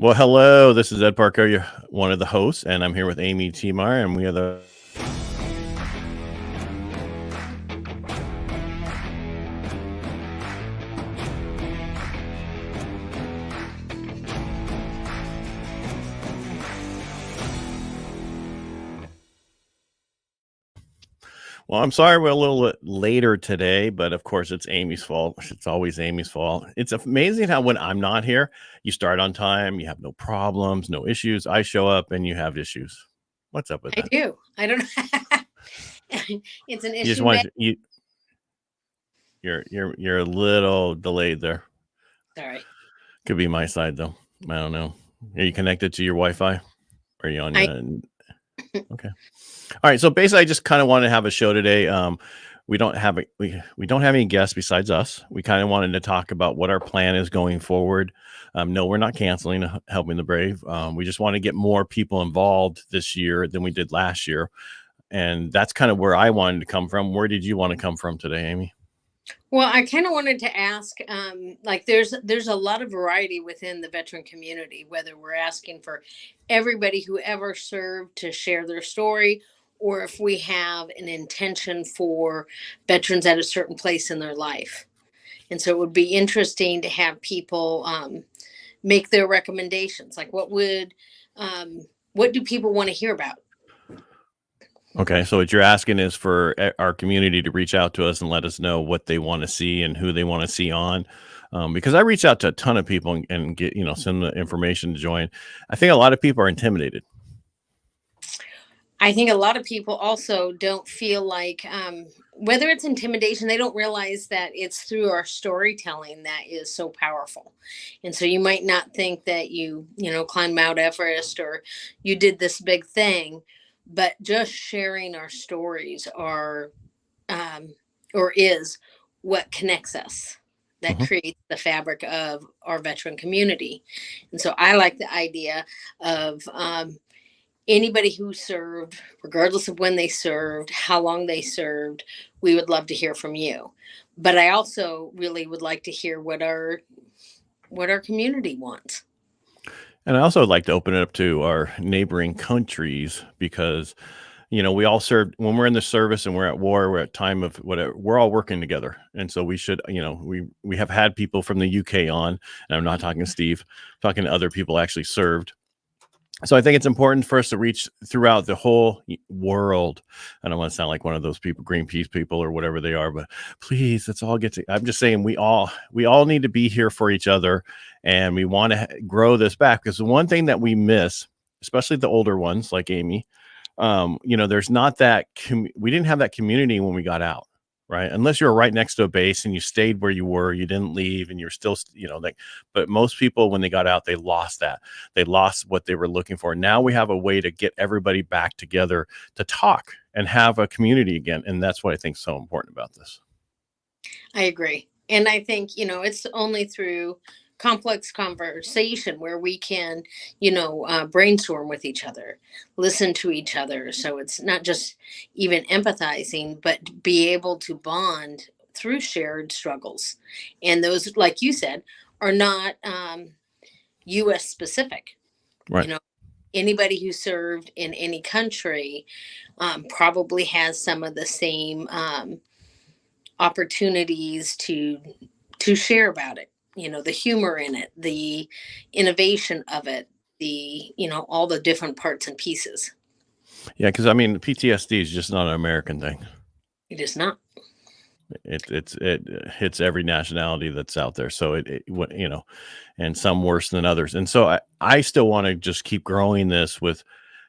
Well, hello. This is Ed Parker, one of the hosts, and I'm here with Amy Tiemeyer, and we are the. Well, I'm sorry we're a little bit later today, but of course it's Amy's fault. It's always Amy's fault. It's amazing how when I'm not here, you start on time, you have no problems, no issues. I show up and you have issues. What's up with I that? do. I don't It's an You just issue. want you're a little delayed there. Sorry. Could be my side though. I don't know. Are you connected to your Wi-Fi? Or are you on I your? Okay. All right. So basically, I just kind of wanted to have a show today. We don't have we don't have any guests besides us. We kind of wanted to talk about what our plan is going forward. No, we're not canceling Helping the Brave. We just want to get more people involved this year than we did last year, and that's kind of where I wanted to come from. Where did you want to come from today, Amy? well, I kind of wanted to ask, like there's a lot of variety within the veteran community, whether we're asking for everybody who ever served to share their story, or if we have an intention for veterans at a certain place in their life. And so it would be interesting to have people make their recommendations. Like what do people want to hear about? Okay, so what you're asking is for our community to reach out to us and let us know what they want to see and who they want to see on. Because I reach out to a ton of people and get, send the information to join. I think a lot of people are intimidated. I think a lot of people also don't feel like, whether it's intimidation, they don't realize that it's through our storytelling that is so powerful. And so you might not think that climbed Mount Everest or you did this big thing, but just sharing our stories um, is what connects us. That Mhm. creates the fabric of our veteran community. And so I like the idea of anybody who served, regardless of when they served, how long they served, we would love to hear from you. But I also really would like to hear what our community wants. And I also like to open it up to our neighboring countries because, we all served when we're in the service and we're at war, we're at time of whatever, we're all working together. And so we should, we have had people from the UK on, and I'm not talking to Steve, I'm talking to other people actually served. So I think it's important for us to reach throughout the whole world. I don't want to sound like one of those people, Greenpeace people or whatever they are, but please, let's all get to. I'm just saying we all need to be here for each other, and we want to grow this back because the one thing that we miss, especially the older ones like Amy, there's not that we didn't have that community when we got out, right? Unless you're right next to a base and you stayed where you were, you didn't leave, and you're still, like. But most people, when they got out, they lost that. They lost what they were looking for. Now we have a way to get everybody back together to talk and have a community again, and that's what I think is so important about this. I agree. And I think, it's only through complex conversation where we can, brainstorm with each other, listen to each other. So it's not just even empathizing, but be able to bond through shared struggles. And those, like you said, are not US specific. You Right. know, anybody who served in any country probably has some of the same opportunities to share about it, the humor in it, the innovation of it, the all the different parts and pieces. Yeah, because I mean, PTSD is just not an American thing. It is not. It hits every nationality that's out there. So and some worse than others. And so I still want to just keep growing this with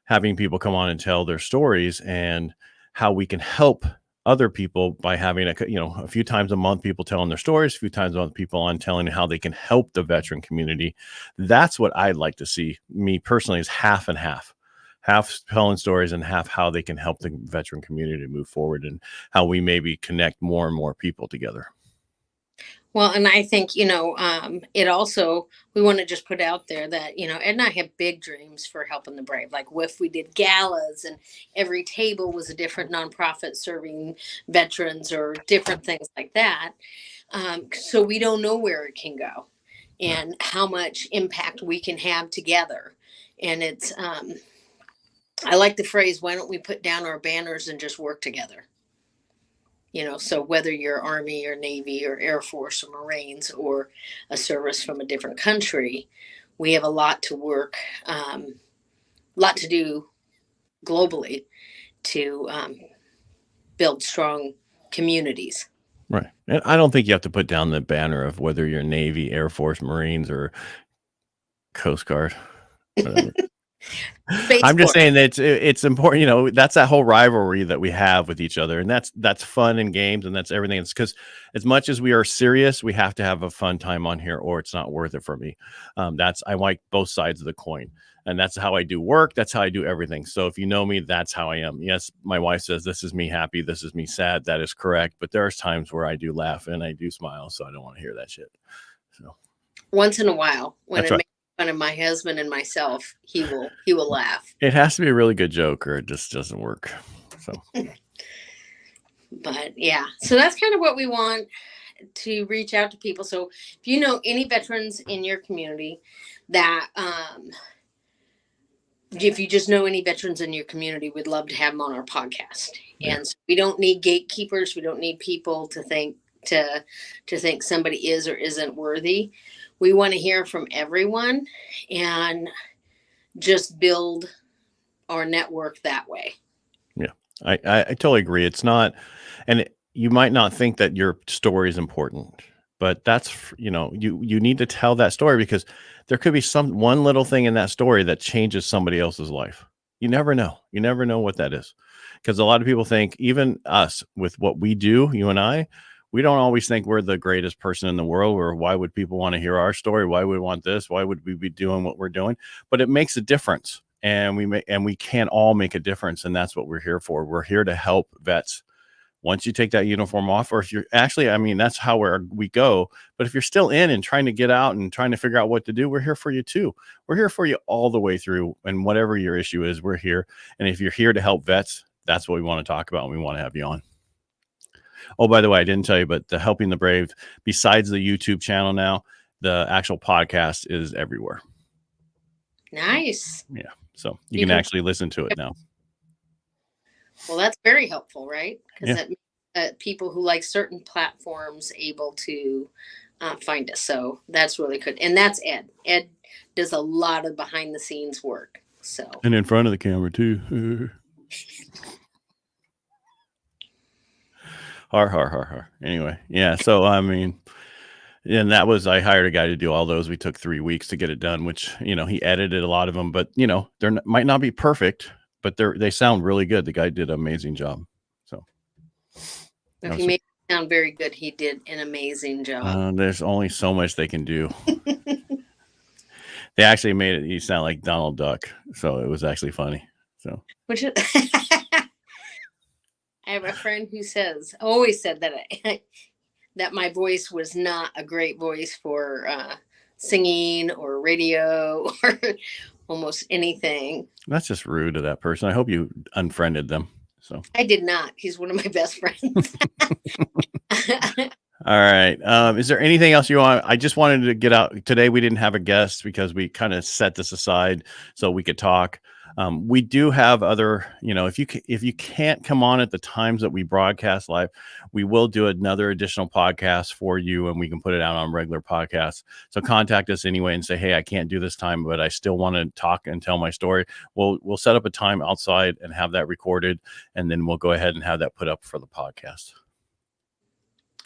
having people come on and tell their stories and how we can help other people by having a few times a month people telling their stories, a few times a month people on telling how they can help the veteran community. That's what I'd like to see. Me personally is half and half telling stories and half how they can help the veteran community move forward and how we maybe connect more and more people together. Well, and I think, it also, we want to just put out there that, Ed and I have big dreams for helping the brave. Like, if we did galas and every table was a different nonprofit serving veterans or different things like that. So we don't know where it can go. and how much impact we can have together. And it's, I like the phrase, why don't we put down our banners and just work together? So whether you're Army or Navy or Air Force or Marines or a service from a different country, we have a lot to work, lot to do globally to build strong communities. Right. And I don't think you have to put down the banner of whether you're Navy, Air Force, Marines, or Coast Guard, whatever. Space I'm just Force. saying that it's important, that's that whole rivalry that we have with each other. And that's fun in games, and that's everything. It's because as much as we are serious, we have to have a fun time on here, or it's not worth it for me. I like both sides of the coin. And that's how I do work. That's how I do everything. So if you know me, that's how I am. Yes, my wife says this is me happy, this is me sad. That is correct. But there's times where I do laugh and I do smile. So I don't want to hear that shit. So Once in a while, when that's it right. makes fun of my husband and myself, he will laugh. It has to be a really good joke, or it just doesn't work. So But yeah, so that's kind of what we want, to reach out to people. So if you know any veterans in your community that, if you just know any veterans in your community, we'd love to have them on our podcast. Yeah. And so we don't need gatekeepers. We don't need people to think somebody is or isn't worthy. We want to hear from everyone and just build our network that way. Yeah, I totally agree. It's not, and you might not think that your story is important, but that's, you need to tell that story, because there could be one little thing in that story that changes somebody else's life. You never know. You never know what that is, because a lot of people think, even us with what we do, you and I, we don't always think we're the greatest person in the world, or why would people want to hear our story? Why would we want this? Why would we be doing what we're doing? But it makes a difference. And we can all make a difference. And that's what we're here for. We're here to help vets. Once you take that uniform off, or if you're actually, that's how we go. But if you're still in and trying to get out and trying to figure out what to do, we're here for you too. We're here for you all the way through. And whatever your issue is, we're here. And if you're here to help vets, that's what we want to talk about. And we want to have you on. Oh, by the way, I didn't tell you, but the Helping the Brave, besides the YouTube channel now, the actual podcast is everywhere. Nice. Yeah. So you can actually listen to it now. Well, that's very helpful, right? Because Yeah. that makes people who like certain platforms able to find us. So that's really good. And that's Ed. Ed does a lot of behind the scenes work. So, and in front of the camera too. Har. Anyway, yeah. So and that was, I hired a guy to do all those. We took 3 weeks to get it done, which, he edited a lot of them, but they're might not be perfect, but they sound really good. The guy did an amazing job. So if he made it sound very good, he did an amazing job. There's only so much they can do. They actually made it, you sound like Donald Duck. So it was actually funny. So Which is I have a friend who always said that that my voice was not a great voice for singing or radio or almost anything. That's just rude to that person. I hope you unfriended them. So I did not. He's one of my best friends. All right. Is there anything else you want? I just wanted to get out today. We didn't have a guest because we kind of set this aside so we could talk. We do have other, if you can't come on at the times that we broadcast live, we will do another additional podcast for you, and we can put it out on regular podcasts. So contact us anyway and say, hey, I can't do this time, but I still want to talk and tell my story. We'll set up a time outside and have that recorded, and then we'll go ahead and have that put up for the podcast.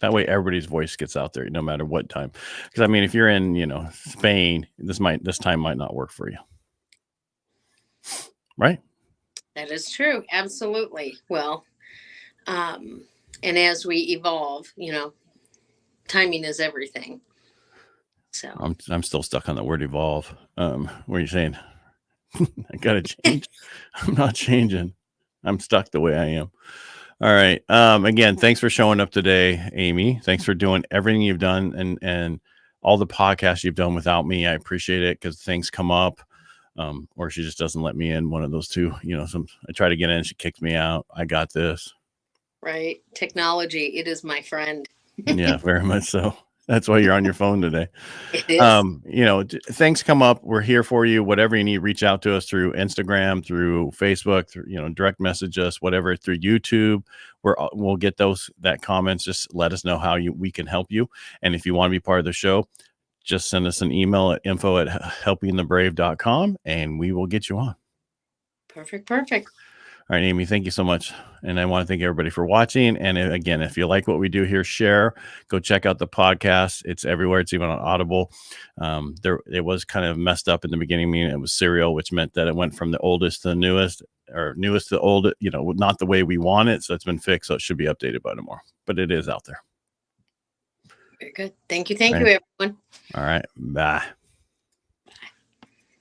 That way everybody's voice gets out there no matter what time. Because if you're in, Spain, this time might not work for you. Right? That is true. Absolutely. Well, and as we evolve, timing is everything. So I'm still stuck on the word evolve. What are you saying? I gotta change. I'm not changing. I'm stuck the way I am. All right. Again, thanks for showing up today, Amy. Thanks for doing everything you've done and all the podcasts you've done without me. I appreciate it because things come up. Or she just doesn't let me in, one of those two. I try to get in, she kicks me out. I got this. Right. Technology, it is my friend. Yeah, very much so. That's why you're on your phone today. It is. Things come up. We're here for you. Whatever you need, reach out to us through Instagram, through Facebook, through, direct message us, whatever, through YouTube. We'll get that comments. Just let us know how we can help you. And if you want to be part of the show, just send us an email at info@helpingthebrave.com and we will get you on. Perfect. Perfect. All right, Amy, thank you so much. And I want to thank everybody for watching. And again, if you like what we do here, share, go check out the podcast. It's everywhere. It's even on Audible. It was kind of messed up in the beginning, meaning it was serial, which meant that it went from the oldest to the newest, or newest to old, not the way we want it. So it's been fixed. So it should be updated by tomorrow, but it is out there. Very good. Thank you. Thank All you, right. everyone. All right. Bye.